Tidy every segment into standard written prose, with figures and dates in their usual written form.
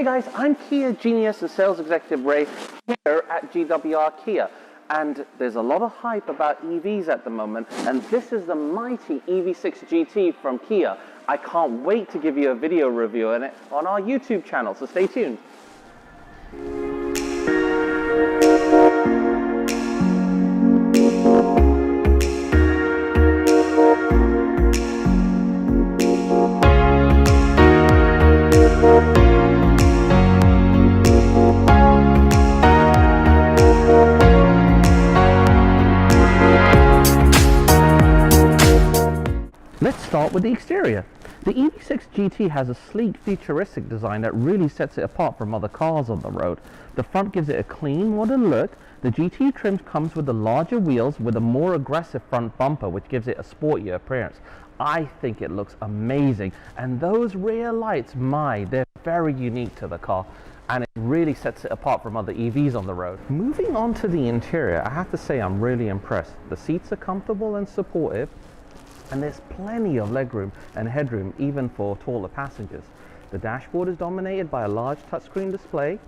Hey guys, I'm Kia Genius and Sales Executive Ray here at GWR Kia. And there's a lot of hype about EVs at the moment, and this is the mighty EV6 GT from Kia. I can't wait to give you a video review on it on our YouTube channel, so stay tuned. Let's start with the exterior. The EV6 GT has a sleek, futuristic design that really sets it apart from other cars on the road. The front gives it a clean, modern look. The GT trim comes with the larger wheels with a more aggressive front bumper, which gives it a sportier appearance. I think it looks amazing, and those rear lights, they're very unique to the car, and it really sets it apart from other EVs on the road. Moving on to the interior, I have to say I'm really impressed. The seats are comfortable and supportive, and there's plenty of legroom and headroom even for taller passengers. The dashboard is dominated by a large touchscreen display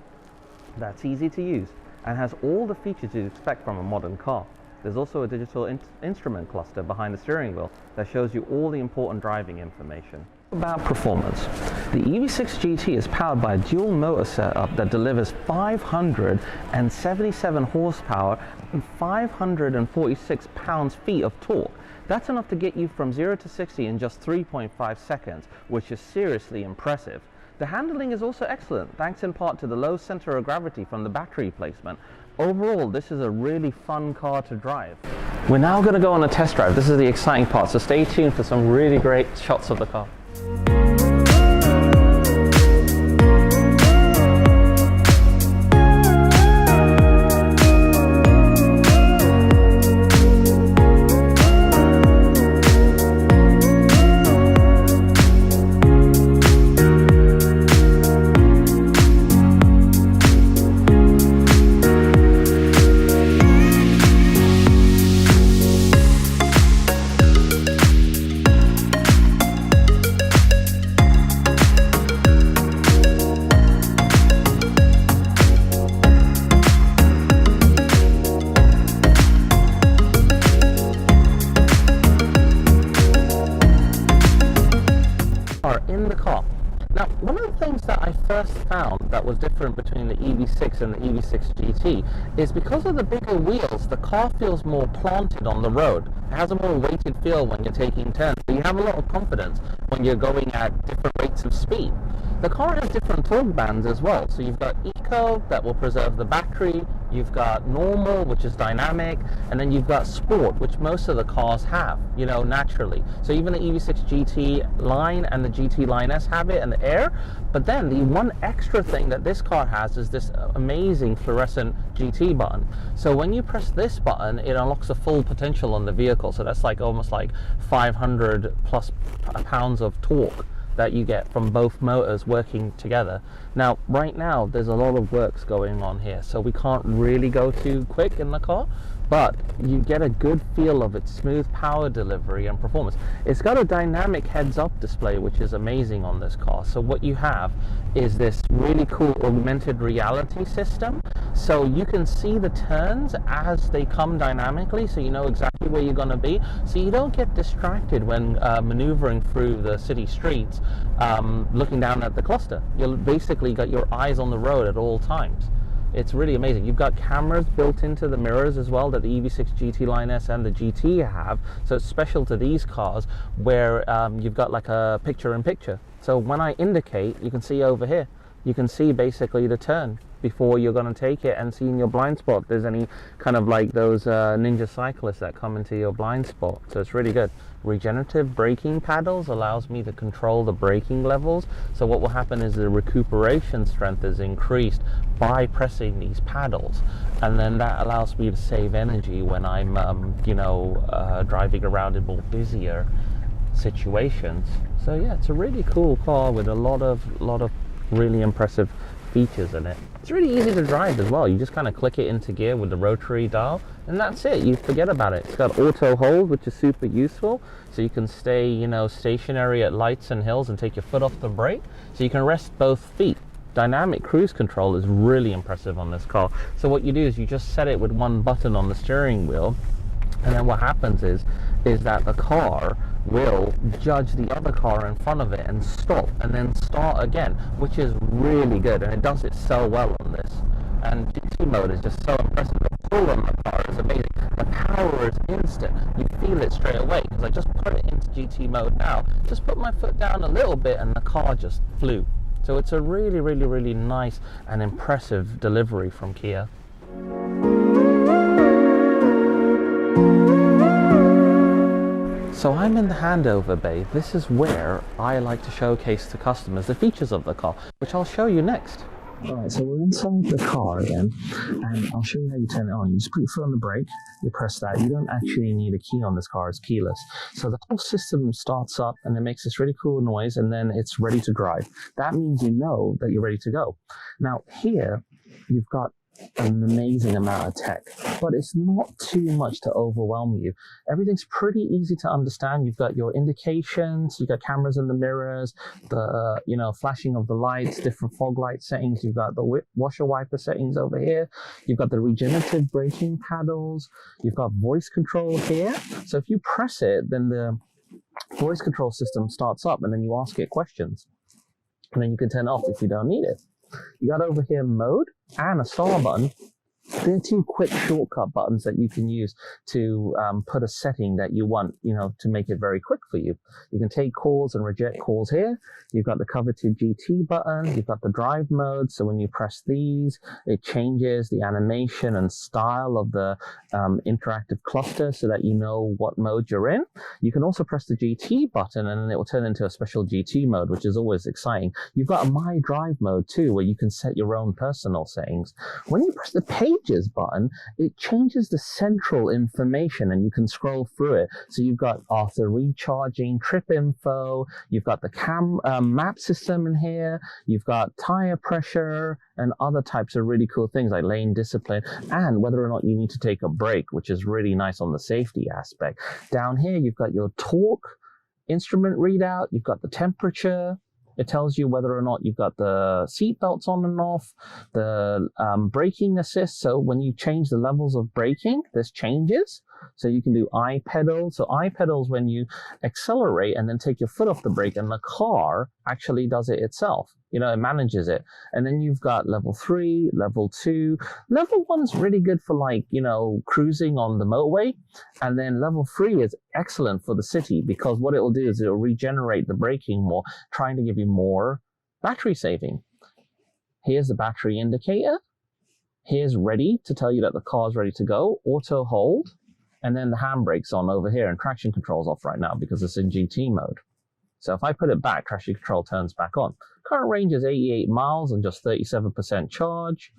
that's easy to use and has all the features you'd expect from a modern car. There's also a digital instrument cluster behind the steering wheel that shows you all the important driving information. About performance, the EV6 GT is powered by a dual motor setup that delivers 577 horsepower and 546 pounds-feet of torque. That's enough to get you from 0 to 60 in just 3.5 seconds, which is seriously impressive. The handling is also excellent, thanks in part to the low center of gravity from the battery placement. Overall, this is a really fun car to drive. We're now going to go on a test drive. This is the exciting part, so stay tuned for some really great shots of the car. In the car. Now, one of the things that I first found that was different between the EV6 and the EV6 GT is because of the bigger wheels, the car feels more planted on the road. It has a more weighted feel when you're taking turns, so you have a lot of confidence when you're going at different rates of speed. The car has different torque bands as well, so you've got Eco that will preserve the battery, you've got Normal, which is dynamic, and then you've got Sport, which most of the cars have, naturally. So even the EV6 GT line and the GT Line S have it, and the Air. But then the one extra thing that this car has is this amazing fluorescent GT button. So when you press this button, it unlocks the full potential on the vehicle. So that's almost like 500 plus pounds of torque that you get from both motors working together. Now, right now, there's a lot of works going on here, so we can't really go too quick in the car, but you get a good feel of its smooth power delivery and performance. It's got a dynamic heads-up display, which is amazing on this car. So what you have is this really cool augmented reality system. So you can see the turns as they come dynamically, so you know exactly where you're going to be. So you don't get distracted when maneuvering through the city streets, looking down at the cluster. You'll basically got your eyes on the road at all times. It's really amazing. You've got cameras built into the mirrors as well that the EV6 GT Line S and the GT have. So it's special to these cars where you've got like a picture-in-picture. So when I indicate, you can see over here, you can see basically the turn before you're going to take it, and see in your blind spot if there's any kind of like those ninja cyclists that come into your blind spot. So it's really good. Regenerative braking paddles allows me to control the braking levels. So what will happen is the recuperation strength is increased by pressing these paddles, and then that allows me to save energy when I'm driving around in more busier situations. So yeah, it's a really cool car with a lot of really impressive features in it. It's really easy to drive as well. You just kind of click it into gear with the rotary dial, and that's it. You forget about it. It's got auto hold, which is super useful, so you can stay stationary at lights and hills and take your foot off the brake, so you can rest both feet. dynamic cruise control is really impressive on this car. So what you do is you just set it with one button on the steering wheel, and then what happens is that the car will judge the other car in front of it and stop and then start again, which is really good, and it does it so well on this. And GT mode is just so impressive. The pull on the car is amazing. The power is instant. You feel it straight away, because I just put it into GT mode now, just put my foot down a little bit and the car just flew. So it's a really, really, really nice and impressive delivery from Kia. So I'm in the handover bay. This is where I like to showcase to customers the features of the car, which I'll show you next. Alright, so we're inside the car again, and I'll show you how you turn it on. You just put your foot on the brake, you press that. You don't actually need a key on this car, it's keyless. So the whole system starts up and it makes this really cool noise, and then it's ready to drive. That means you know that you're ready to go. Now here, you've got an amazing amount of tech, but it's not too much to overwhelm you. Everything's pretty easy to understand. You've got your indications, you've got cameras in the mirrors, the flashing of the lights, different fog light settings. You've got the washer wiper settings over here. You've got the regenerative braking paddles. You've got voice control here. So if you press it, then the voice control system starts up, and then you ask it questions, and then you can turn it off if you don't need it. You got over here mode and a star button. They're two quick shortcut buttons that you can use to put a setting that you want, to make it very quick for you. You can take calls and reject calls here. You've got the coveted GT button. You've got the drive mode. So when you press these, it changes the animation and style of the interactive cluster so that you know what mode you're in. You can also press the GT button and then it will turn into a special GT mode, which is always exciting. You've got a My Drive mode too, where you can set your own personal settings. When you press the Pages button, it changes the central information and you can scroll through it. So you've got after recharging, trip info, you've got the map system in here, you've got tire pressure and other types of really cool things like lane discipline, and whether or not you need to take a break, which is really nice on the safety aspect. Down here, you've got your torque instrument readout, you've got the temperature. It tells you whether or not you've got the seat belts on and off, the braking assist. So when you change the levels of braking, this changes. So you can do I pedal. So I pedals when you accelerate and then take your foot off the brake, and the car actually does it itself. It manages it. And then you've got level 3, level 2. Level 1 is really good for cruising on the motorway. And then level 3 is excellent for the city, because what it will do is it will regenerate the braking more, trying to give you more battery saving. Here's the battery indicator. Here's ready to tell you that the car is ready to go. Auto hold. And then the handbrake's on over here, and traction control's off right now because it's in GT mode. So if I put it back, traction control turns back on. Current range is 88 miles and just 37% charge.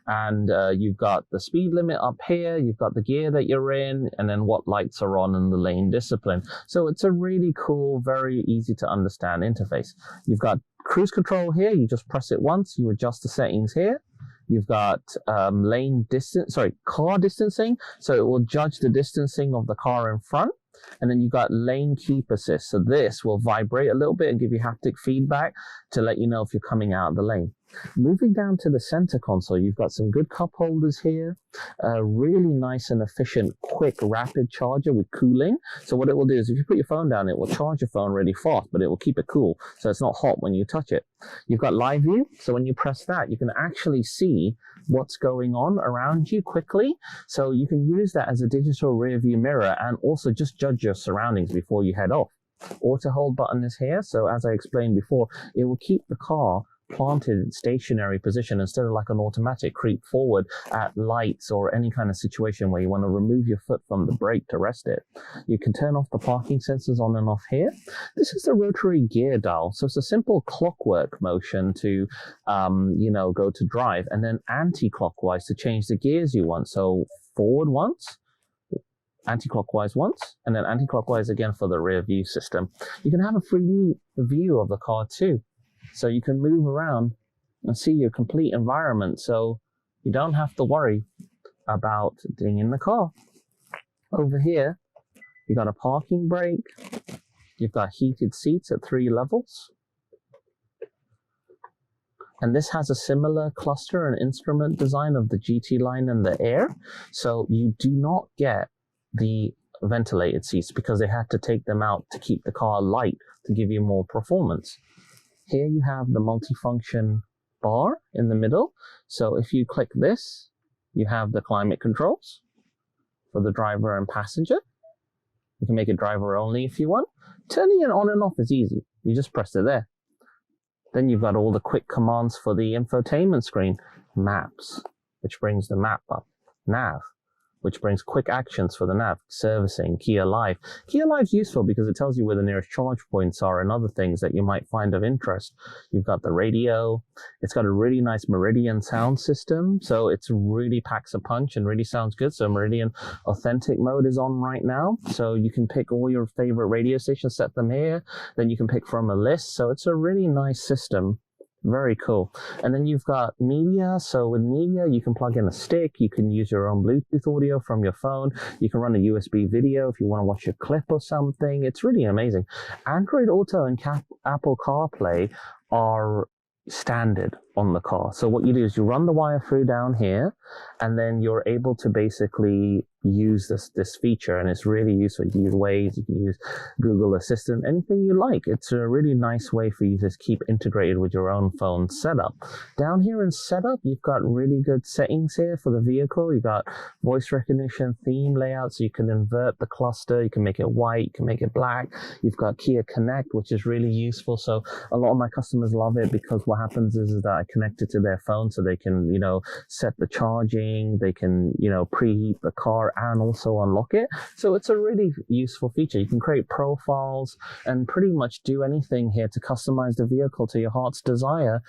And you've got the speed limit up here, you've got the gear that you're in, and then what lights are on and the lane discipline. So it's a really cool, very easy to understand interface. You've got cruise control here, you just press it once, you adjust the settings here. You've got car distancing, so it will judge the distancing of the car in front. And then you've got lane keep assist, so this will vibrate a little bit and give you haptic feedback to let you know if you're coming out of the lane. Moving down to the center console, you've got some good cup holders here, a really nice and efficient, quick, rapid charger with cooling. So what it will do is if you put your phone down, it will charge your phone really fast, but it will keep it cool, so it's not hot when you touch it. You've got live view, so when you press that, you can actually see what's going on around you quickly. So you can use that as a digital rear view mirror and also just judge your surroundings before you head off. Auto hold button is here, so as I explained before, it will keep the car planted in stationary position instead of like an automatic creep forward at lights or any kind of situation where you want to remove your foot from the brake to rest it. You can turn off the parking sensors on and off here. This is the rotary gear dial, so it's a simple clockwork motion to go to drive, and then anti-clockwise to change the gears you want. So forward once, anti-clockwise once, and then anti-clockwise again for the rear view system. You can have a 3D view of the car too. So you can move around and see your complete environment, so you don't have to worry about being in the car. Over here, you've got a parking brake. You've got heated seats at 3 levels. And this has a similar cluster and instrument design of the GT line and the Air. So you do not get the ventilated seats because they had to take them out to keep the car light to give you more performance. Here you have the multifunction bar in the middle. So if you click this, you have the climate controls for the driver and passenger. You can make it driver only if you want. Turning it on and off is easy. You just press it there. Then you've got all the quick commands for the infotainment screen. Maps, which brings the map up. Nav, which brings quick actions for the nav. Servicing, KIA Live. KIA Live's useful because it tells you where the nearest charge points are and other things that you might find of interest. You've got the radio. It's got a really nice Meridian sound system, so it's really packs a punch and really sounds good. So Meridian Authentic mode is on right now, so you can pick all your favorite radio stations, set them here, then you can pick from a list. So it's a really nice system. Very cool. And then you've got media. So with media, you can plug in a stick. You can use your own Bluetooth audio from your phone. You can run a USB video if you want to watch a clip or something. It's really amazing. Android Auto and Apple CarPlay are standard on the car. So what you do is you run the wire through down here, and then you're able to basically use this feature, and it's really useful. You can use Waze, you can use Google Assistant, anything you like. It's a really nice way for you to keep integrated with your own phone setup. Down here in setup, you've got really good settings here for the vehicle. You've got voice recognition, theme layout, so you can invert the cluster, you can make it white, you can make it black. You've got Kia Connect, which is really useful. So a lot of my customers love it because what happens is that I connect it to their phone so they can, set the charging, they can, preheat the car and also unlock it. So it's a really useful feature. You can create profiles and pretty much do anything here to customize the vehicle to your heart's desire.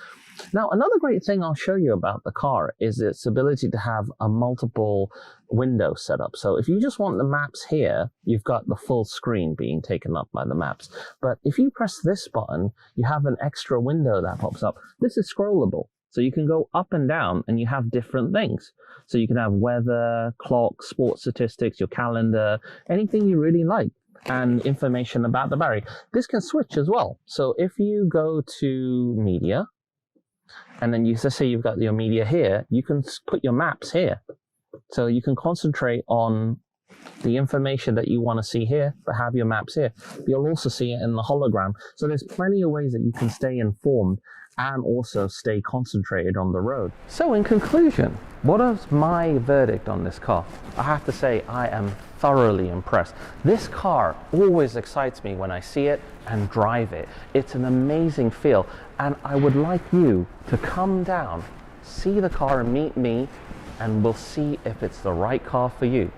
Now, another great thing I'll show you about the car is its ability to have a multiple window setup. So if you just want the maps here, you've got the full screen being taken up by the maps. But if you press this button, you have an extra window that pops up. This is scrollable. So you can go up and down and you have different things. So you can have weather, clock, sports statistics, your calendar, anything you really like, and information about the battery. This can switch as well. So if you go to media, and then let's say you've got your media here, you can put your maps here. So you can concentrate on the information that you want to see here, but have your maps here. You'll also see it in the hologram. So there's plenty of ways that you can stay informed and also stay concentrated on the road. So in conclusion, what is my verdict on this car? I have to say I am thoroughly impressed. This car always excites me when I see it and drive it. It's an amazing feel, and I would like you to come down, see the car and meet me, and we'll see if it's the right car for you.